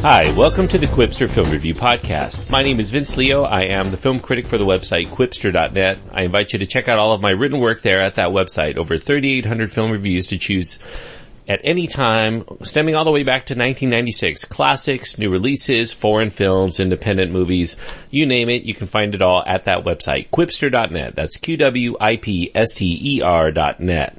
Hi, welcome to the Quipster Film Review Podcast. My name is Vince Leo. I am the film critic for the website Quipster.net. I invite you to check out all of my written work there at that website. Over 3,800 film reviews to choose at any time, stemming all the way back to 1996. Classics, new releases, foreign films, independent movies, you name it, you can find it all at that website. Quipster.net. That's QWIPSTER.net.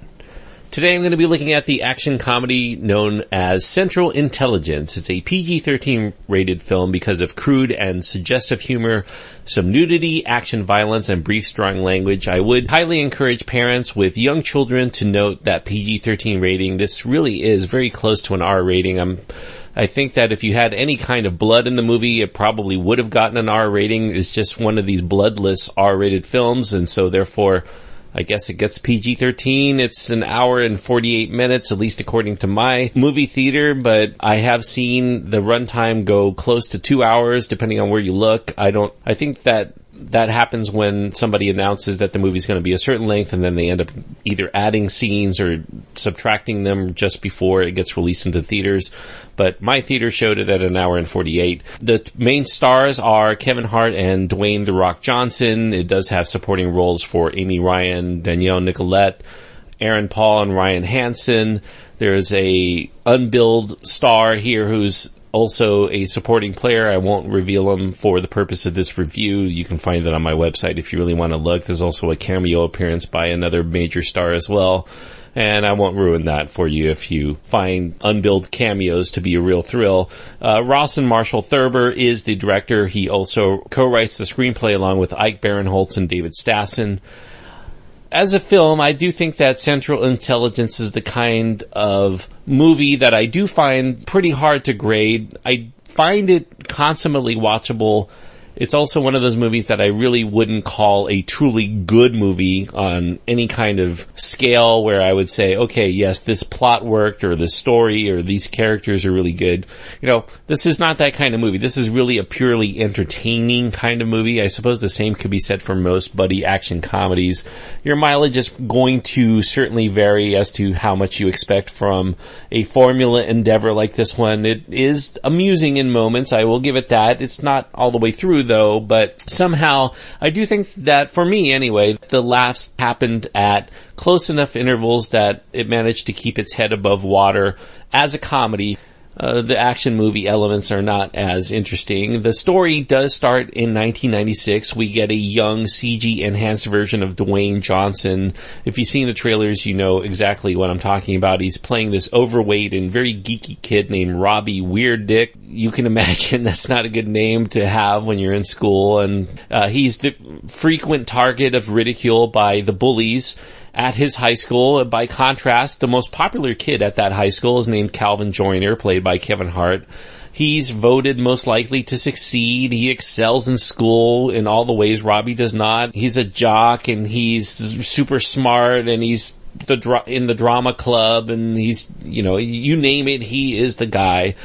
Today I'm going to be looking at the action comedy known as Central Intelligence. It's a PG-13 rated film because of crude and suggestive humor, some nudity, action violence, and brief strong language. I would highly encourage parents with young children to note that PG-13 rating. This really is very close to an R rating. I think that if you had any kind of blood in the movie, it probably would have gotten an R rating. It's just one of these bloodless R-rated films, and so therefore I guess it gets PG-13. It's an hour and 48 minutes, at least according to my movie theater, but I have seen the runtime go close to 2 hours, depending on where you look. I think that happens when somebody announces that the movie's going to be a certain length, and then they end up either adding scenes or subtracting them just before it gets released into theaters. But my theater showed it at an hour and 48. The main stars are Kevin Hart and Dwayne "The Rock" Johnson. It does have supporting roles for Amy Ryan, Danielle Nicolette, Aaron Paul, and Ryan Hansen. There's a unbilled star here who's also a supporting player. I won't reveal him for the purpose of this review. You can find that on my website if you really want to look. There's also a cameo appearance by another major star as well. And I won't ruin that for you if you find unbilled cameos to be a real thrill. Rawson Marshall Thurber is the director. He also co-writes the screenplay along with Ike Barinholtz and David Stassen. As a film, I do think that Central Intelligence is the kind of movie that I do find pretty hard to grade. I find it consummately watchable. It's also one of those movies that I really wouldn't call a truly good movie on any kind of scale where I would say, okay, yes, this plot worked, or this story, or these characters are really good. You know, this is not that kind of movie. This is really a purely entertaining kind of movie. I suppose the same could be said for most buddy action comedies. Your mileage is going to certainly vary as to how much you expect from a formula endeavor like this one. It is amusing in moments, I will give it that. It's not all the way through, though, but somehow I do think that, for me anyway, the laughs happened at close enough intervals that it managed to keep its head above water as a comedy. The action movie elements are not as interesting. The story does start in 1996. We get a young CG-enhanced version of Dwayne Johnson. If you've seen the trailers, you know exactly what I'm talking about. He's playing this overweight and very geeky kid named Robbie Weirdicht. You can imagine that's not a good name to have when you're in school. And he's the frequent target of ridicule by the bullies at his high school. By contrast, the most popular kid at that high school is named Calvin Joyner, played by Kevin Hart. He's voted most likely to succeed. He excels in school in all the ways Robbie does not. He's a jock, and he's super smart, and he's in the drama club, and he's, you name it, he is the guy.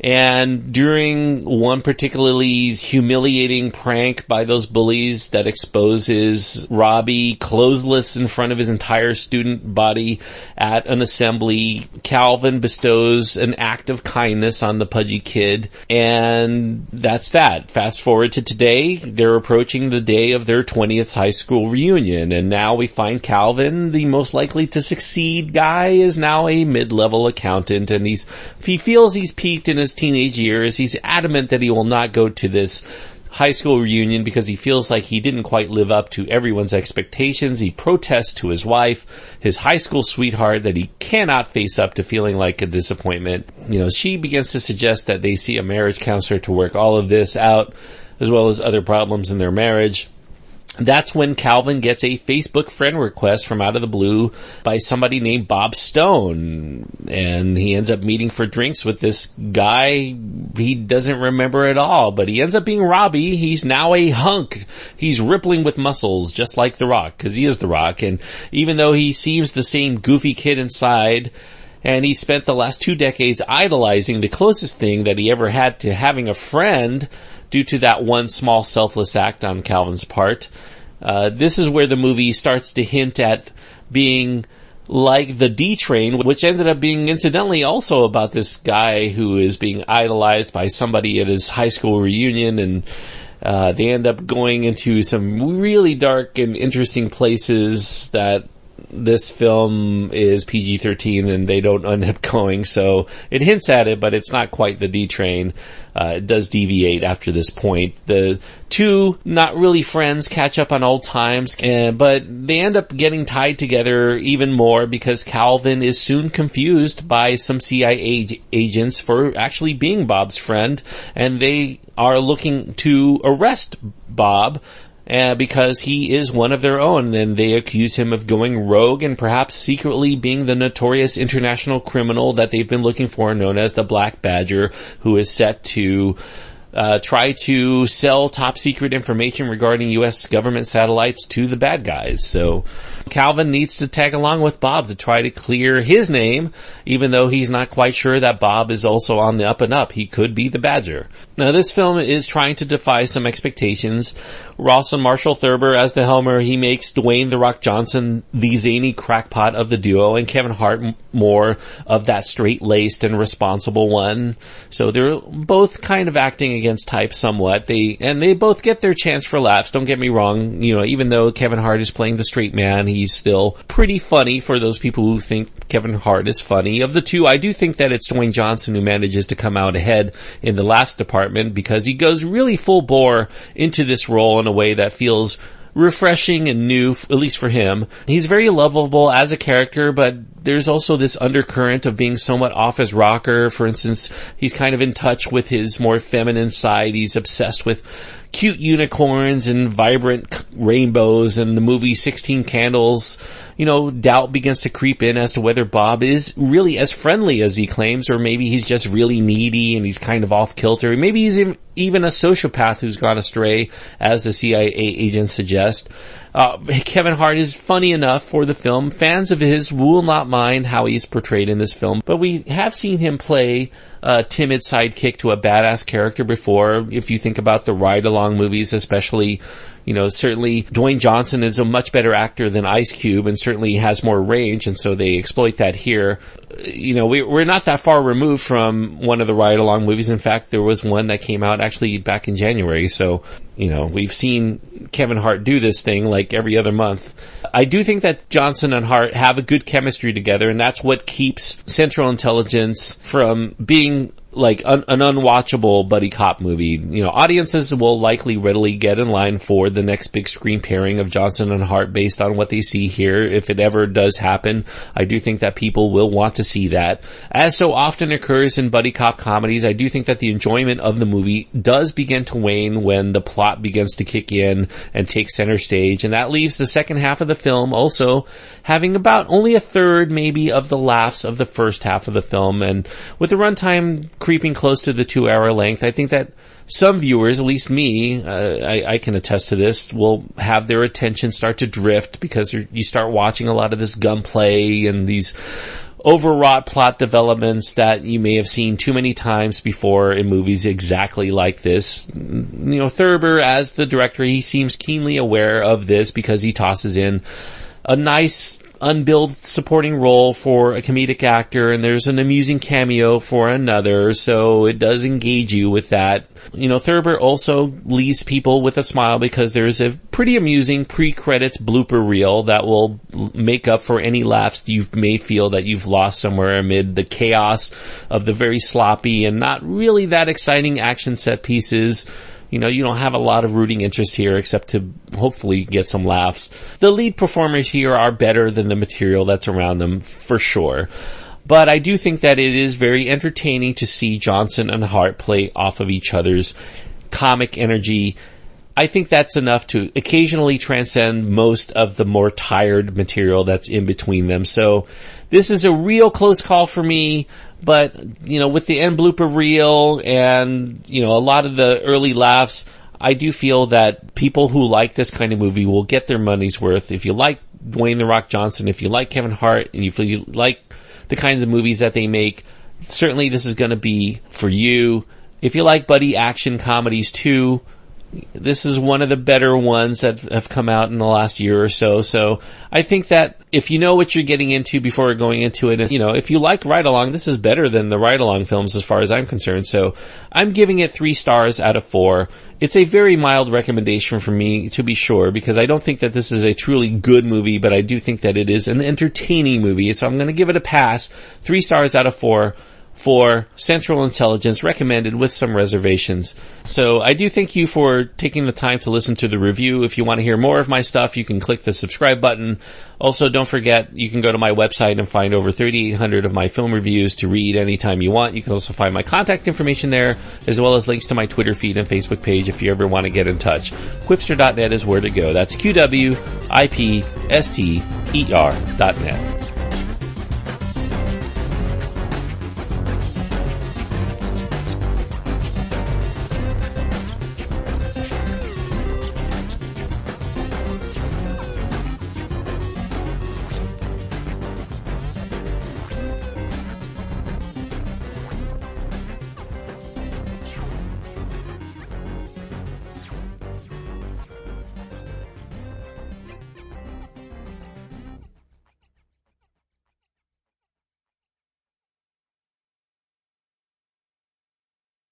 And during one particularly humiliating prank by those bullies that exposes Robbie clothesless in front of his entire student body at an assembly, Calvin bestows an act of kindness on the pudgy kid. And that's that. Fast forward to today, they're approaching the day of their 20th high school reunion. And now we find Calvin, the most likely to succeed guy, is now a mid-level accountant. And he feels he's peaked in his teenage years. He's adamant that he will not go to this high school reunion because he feels like he didn't quite live up to everyone's expectations. He protests to his wife, his high school sweetheart, that he cannot face up to feeling like a disappointment. She begins to suggest that they see a marriage counselor to work all of this out, as well as other problems in their marriage. That's when Calvin gets a Facebook friend request from out of the blue by somebody named Bob Stone, and he ends up meeting for drinks with this guy he doesn't remember at all, but he ends up being Robbie. He's now a hunk. He's rippling with muscles, just like The Rock, because he is The Rock, and even though he seems the same goofy kid inside, and he spent the last 2 decades idolizing the closest thing that he ever had to having a friend, due to that one small selfless act on Calvin's part. This is where the movie starts to hint at being like the D Train, which ended up being incidentally also about this guy who is being idolized by somebody at his high school reunion, and they end up going into some really dark and interesting places that this film is PG-13 and they don't end up going, so it hints at it, but it's not quite the D Train. It does deviate after this point. The two not really friends catch up on old times, but they end up getting tied together even more because Calvin is soon confused by some CIA agents for actually being Bob's friend, and they are looking to arrest Bob because he is one of their own, and they accuse him of going rogue and perhaps secretly being the notorious international criminal that they've been looking for, known as the Black Badger, who is set to try to sell top secret information regarding U.S. government satellites to the bad guys. So Calvin needs to tag along with Bob to try to clear his name, even though he's not quite sure that Bob is also on the up and up. He could be the Badger. Now, this film is trying to defy some expectations. Rawson Marshall Thurber as the Helmer, he makes Dwayne "The Rock" Johnson the zany crackpot of the duo, and Kevin Hart more of that straight-laced and responsible one. So they're both kind of acting against type somewhat. They both get their chance for laughs. Don't get me wrong. You know, even though Kevin Hart is playing the straight man, he's still pretty funny for those people who think Kevin Hart is funny. Of the two, I do think that it's Dwayne Johnson who manages to come out ahead in the laughs department, because he goes really full bore into this role in a way that feels refreshing and new, at least for him. He's very lovable as a character, but there's also this undercurrent of being somewhat off his rocker. For instance, he's kind of in touch with his more feminine side. He's obsessed with cute unicorns and vibrant rainbows, and the movie 16 Candles. You know, doubt begins to creep in as to whether Bob is really as friendly as he claims, or maybe he's just really needy and he's kind of off kilter. Maybe he's even a sociopath who's gone astray, as the CIA agents suggest. Kevin Hart is funny enough for the film. Fans of his will not mind how he's portrayed in this film, but we have seen him play a timid sidekick to a badass character before. If you think about the ride-along movies, especially, you know, certainly Dwayne Johnson is a much better actor than Ice Cube and certainly has more range, and so they exploit that here. You know, we're not that far removed from one of the ride-along movies. In fact, there was one that came out actually back in January, so, you know, we've seen Kevin Hart do this thing like every other month. I do think that Johnson and Hart have a good chemistry together, and that's what keeps Central Intelligence from being like an unwatchable buddy cop movie. You know, audiences will likely readily get in line for the next big screen pairing of Johnson and Hart based on what they see here. If it ever does happen, I do think that people will want to see that. As so often occurs in buddy cop comedies, I do think that the enjoyment of the movie does begin to wane when the plot begins to kick in and take center stage, and that leaves the second half of the film also having about only a third maybe of the laughs of the first half of the film. And with the runtime creeping close to the 2-hour length, I think that some viewers, at least me, I can attest to this, will have their attention start to drift because you start watching a lot of this gunplay and these overwrought plot developments that you may have seen too many times before in movies exactly like this. You know, Thurber, as the director, he seems keenly aware of this because he tosses in a nice unbilled supporting role for a comedic actor, and there's an amusing cameo for another, so it does engage you with that. You know, Thurber also leaves people with a smile because there's a pretty amusing pre-credits blooper reel that will make up for any laughs you may feel that you've lost somewhere amid the chaos of the very sloppy and not really that exciting action set pieces. You know, you don't have a lot of rooting interest here except to hopefully get some laughs. The lead performers here are better than the material that's around them, for sure. But I do think that it is very entertaining to see Johnson and Hart play off of each other's comic energy. I think that's enough to occasionally transcend most of the more tired material that's in between them. So this is a real close call for me. But, you know, with the end blooper reel and, you know, a lot of the early laughs, I do feel that people who like this kind of movie will get their money's worth. If you like Dwayne "The Rock" Johnson, if you like Kevin Hart, and if you like the kinds of movies that they make, certainly this is going to be for you. If you like buddy action comedies too, This is one of the better ones that have come out in the last year or so. So I think that if you know what you're getting into before going into it, if you like Ride Along, this is better than the Ride Along films as far as I'm concerned. So I'm giving it 3 stars out of 4. It's a very mild recommendation for me, to be sure, because I don't think that this is a truly good movie, but I do think that it is an entertaining movie. So I'm going to give it a pass, 3 stars out of 4. For Central Intelligence, recommended with some reservations. So I do thank you for taking the time to listen to the review. If you want to hear more of my stuff, you can click the subscribe button. Also, don't forget, you can go to my website and find over 3,800 of my film reviews to read anytime you want. You can also find my contact information there, as well as links to my Twitter feed and Facebook page if you ever want to get in touch. Quipster.net is where to go. That's QWIPSTER.net.